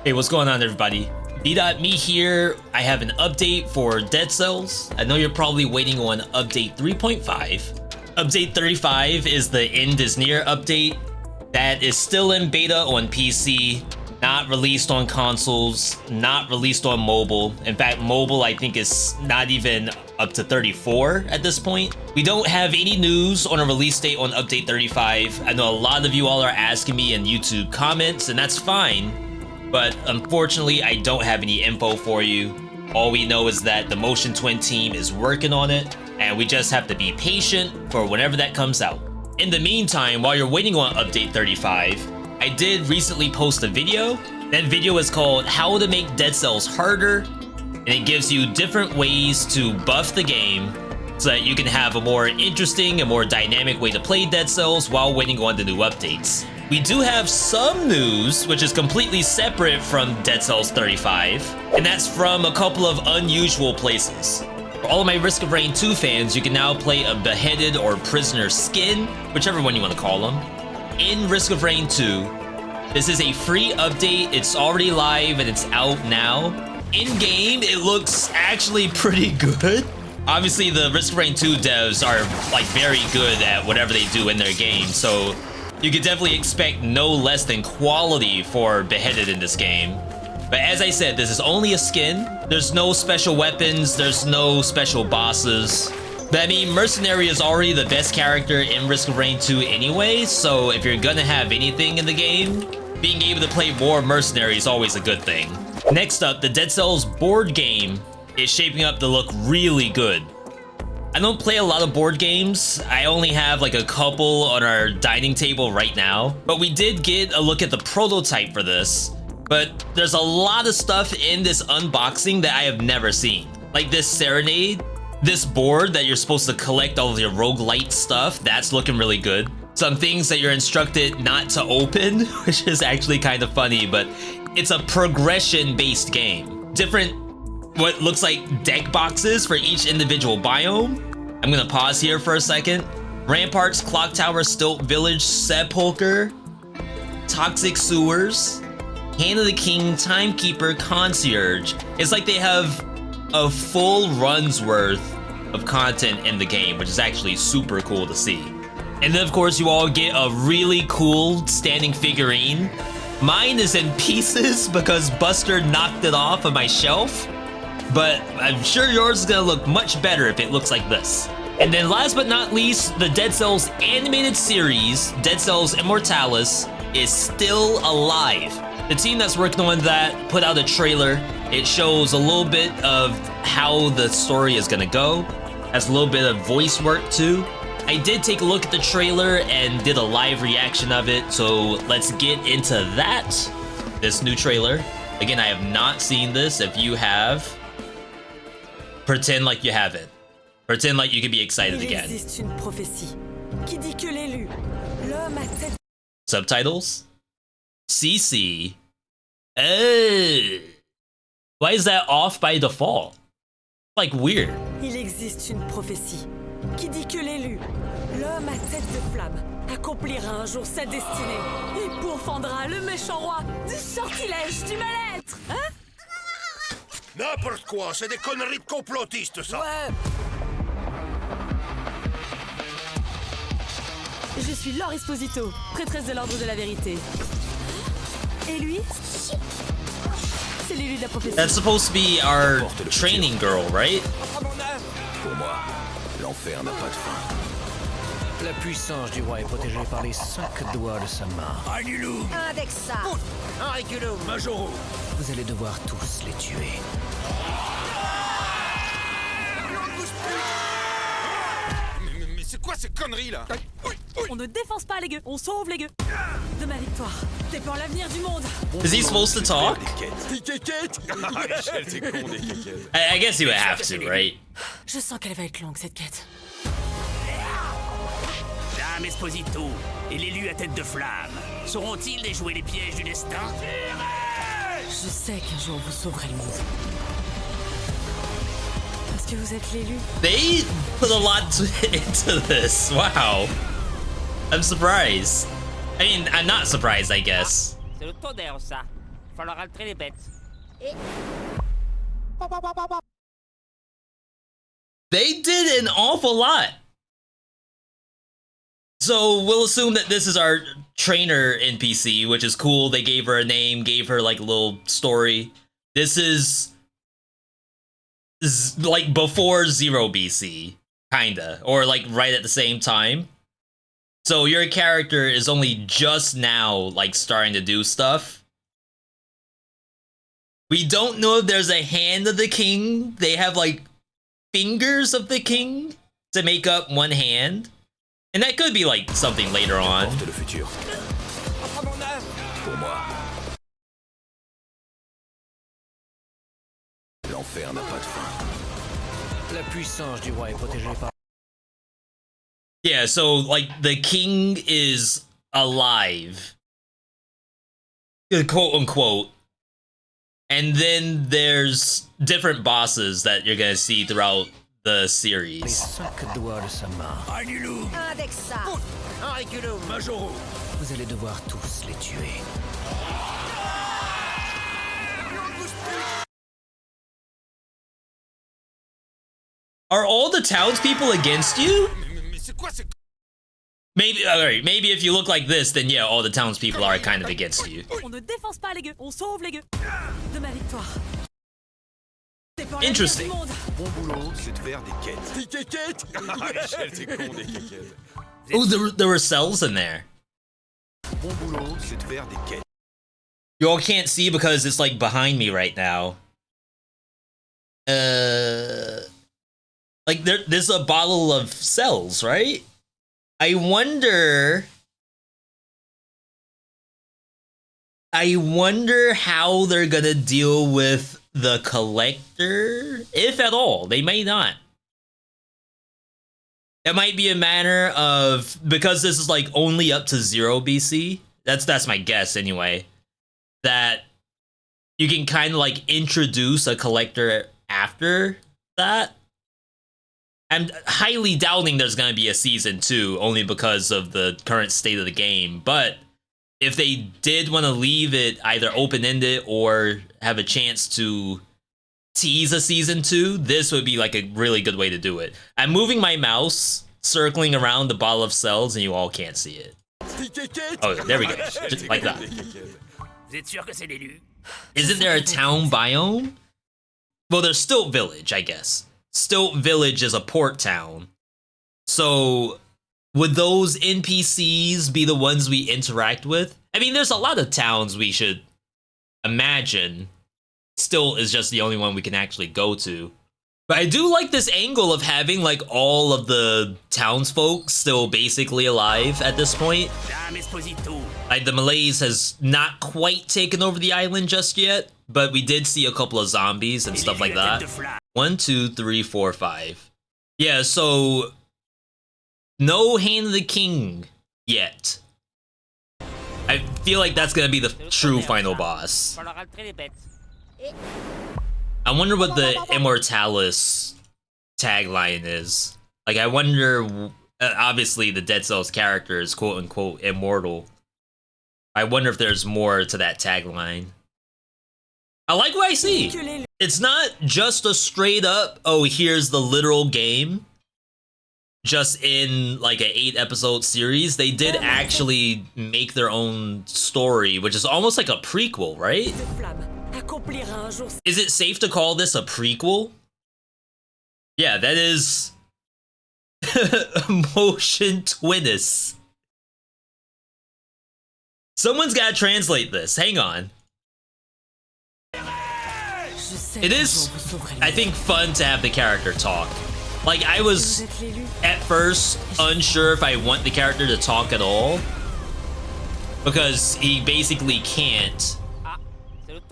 Hey, what's going on, everybody? Veedotme here. I have an update for Dead Cells. I know you're probably waiting on update 3.5. Update 35 is the End is Near update. That is still in beta on PC, not released on consoles, not released on mobile. In fact, mobile I think is not even up to 34 at this point. We don't have any news on a release date on update 35. I know a lot of you all are asking me in YouTube comments, and that's fine. But unfortunately, I don't have any info for you. All we know is that the Motion Twin team is working on it, and we just have to be patient for whenever that comes out. In the meantime, while you're waiting on update 35, I did recently post a video. That video is called How to Make Dead Cells Harder, and it gives you different ways to buff the game so that you can have a more interesting and more dynamic way to play Dead Cells while waiting on the new updates. We do have some news, which is completely separate from Dead Cells 35, and that's from a couple of unusual places. For all of my Risk of Rain 2 fans, you can now play a beheaded or prisoner skin, whichever one you want to call them, in Risk of Rain 2. This is a free update, it's already live and it's out now. In-game, it looks actually pretty good. Obviously, the Risk of Rain 2 devs are like very good at whatever they do in their game, so you could definitely expect no less than quality for Beheaded in this game. But as I said, this is only a skin. There's no special weapons, there's no special bosses. But I mean, Mercenary is already the best character in Risk of Rain 2 anyway, so if you're gonna have anything in the game, being able to play more Mercenary is always a good thing. Next up, the Dead Cells board game is shaping up to look really good. I don't play a lot of board games. I only have like a couple on our dining table right now, but we did get a look at the prototype for this. But there's a lot of stuff in this unboxing that I have never seen. Like this Serenade, this board that you're supposed to collect all of your roguelite stuff, that's looking really good. Some things that you're instructed not to open, which is actually kind of funny, but it's a progression-based game. Different what looks like deck boxes for each individual biome. I'm gonna pause here for a second. Ramparts, Clock Tower, Stilt Village, Sepulcher, Toxic Sewers, Hand of the King, Timekeeper, Concierge. It's like they have a full run's worth of content in the game, which is actually super cool to see. And then of course you all get a really cool standing figurine. Mine is in pieces because Buster knocked it off of my shelf, but I'm sure yours is gonna look much better if it looks like this. And then last but not least, the Dead Cells animated series, Dead Cells Immortalis, is still alive. The team that's working on that put out a trailer. It shows a little bit of how the story is gonna go. Has a little bit of voice work too. I did take a look at the trailer and did a live reaction of it, so let's get into that. This new trailer. Again, I have not seen this. If you have, pretend like you haven't. Pretend like you can be excited again. Subtitles? CC? Why is that off by default? Like weird. Il existe une prophétie qui dit que l'élu, l'homme à tête de flamme, accomplira un jour sa destinée et pourfendra le méchant roi du sortilège du mal-être. Hein? N'importe quoi, c'est des conneries de complotistes, ça. Ouais. Je suis Laure Esposito, prêtresse de l'ordre de la vérité. Et lui, c'est l'élu de la prophétie. That's supposed to be our training girl, right? Pour moi, l'enfer n'a pas de fin. La puissance du roi est protégée par les 5 doigts de sa main. Anilou, Indexa. Auriculum, Majoro. Vous allez devoir tous les tuer. Mais c'est quoi ces conneries là? On ne défonce pas les gueux, on sauve les gueux. De ma victoire, dépend l'avenir du monde. Is he supposed to talk? I guess he would have to, right? Je sens qu'elle va être longue cette quête. Dame Esposito et l'élu à tête de flamme sauront-ils déjouer les pièges du destin? Je sais qu'un jour vous sauverez le monde. Parce que vous êtes l'élu. They put a lot into this. Wow. I'm surprised. I mean, I'm not surprised, I guess. C'est le tonnerre, ça. falloir altrer les bêtes. They did an awful lot. So we'll assume that this is our trainer NPC, which is cool. They gave her a name, gave her like a little story. This is like before 0 BC, kinda, or like right at the same time. So your character is only just now like starting to do stuff. We don't know if there's a hand of the king. They have like fingers of the king to make up one hand. And that could be like something later on. Porte le futur. Pour moi, l'enfer n'a pas de fin. La puissance du roi est protégée par... Yeah, so like the king is alive, quote unquote, and then there's different bosses that you're gonna see throughout the Les series. 5 doigts de sa main. Anilou, Indexa. Auriculum, Majoro. Vous allez devoir tous les tuer. Are all the townspeople against you? Maybe, alright, maybe if you look like this, then yeah, all the townspeople are kind of against you. On ne défonce pas les gueux, on sauve les gueux. De ma victoire. C'est pour la Interesting. vie du monde. Mon boulot, c'est de faire des quêtes. Des quêtes? Michel, c'est con, des quêtes. Oh, there were cells in there. Mon boulot, c'est de faire des quêtes. You all can't see because it's like behind me right now. Like there's a bottle of cells, right? I wonder how they're gonna deal with the collector, if at all. They may not. It might be a matter of, because this is like only up to 0 BC. That's my guess anyway. That you can kind of like introduce a collector after that. I'm highly doubting there's going to be a season 2 only because of the current state of the game. But if they did want to leave it either open-ended or have a chance to tease a season 2, this would be like a really good way to do it. I'm moving my mouse, circling around the bottle of cells, and you all can't see it. Oh, there we go. Just like that. Vous êtes sûr que c'est l'élu? Isn't there a town biome? Well, there's Stilt Village, I guess. Stilt Village is a port town. So, would those NPCs be the ones we interact with? I mean, there's a lot of towns we should imagine. Stilt is just the only one we can actually go to. But I do like this angle of having, like, all of the townsfolk still basically alive at this point. Dame Esposito. Like, the Malaise has not quite taken over the island just yet, but we did see a couple of zombies and stuff like that. 1, 2, 3, 4, 5. Yeah, so no Hand of the King yet. I feel like that's gonna be the true final boss. Falloir altrer les bêtes. I wonder what the Immortalis tagline is. Like, I wonder, obviously the Dead Cells character is quote-unquote immortal. I wonder if there's more to that tagline. I like what I see. It's not just a straight up, oh, here's the literal game. Just in like an 8-episode series. They did actually make their own story, which is almost like a prequel, right? Is it safe to call this a prequel? Yeah, that is motion twinnis. Someone's gotta translate this. Hang on. It is, I think, fun to have the character talk. Like, I was at first unsure if I want the character to talk at all, because he basically can't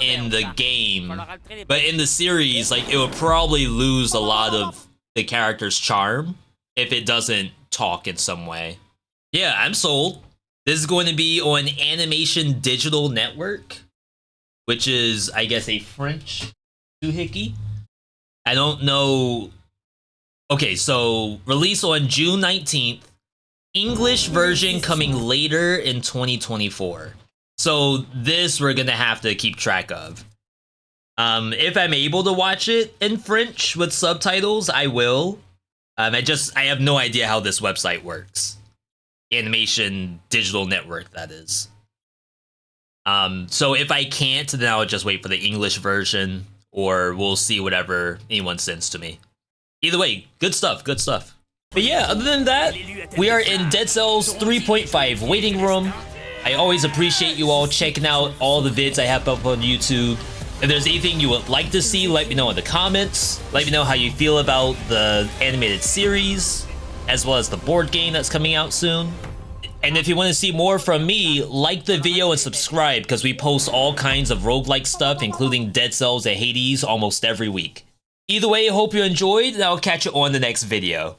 in the game. But in the series, like, it would probably lose a lot of the character's charm if it doesn't talk in some way. Yeah, I'm sold. This is going to be on Animation Digital Network, which is, I guess, a French doohickey. I don't know. Okay, so release on June 19th. English version coming later in 2024. So this we're gonna have to keep track of. If I'm able to watch it in French with subtitles, I will. I have no idea how this website works. Animation Digital Network, that is. So if I can't, then I'll just wait for the English version, or we'll see whatever anyone sends to me. Either way, good stuff, good stuff. But yeah, other than that, we are in Dead Cells 3.5 waiting room. I always appreciate you all checking out all the vids I have up on YouTube. If there's anything you would like to see, let me know in the comments. Let me know how you feel about the animated series, as well as the board game that's coming out soon. And if you want to see more from me, like the video and subscribe, because we post all kinds of roguelike stuff, including Dead Cells and Hades almost every week. Either way, hope you enjoyed, and I'll catch you on the next video.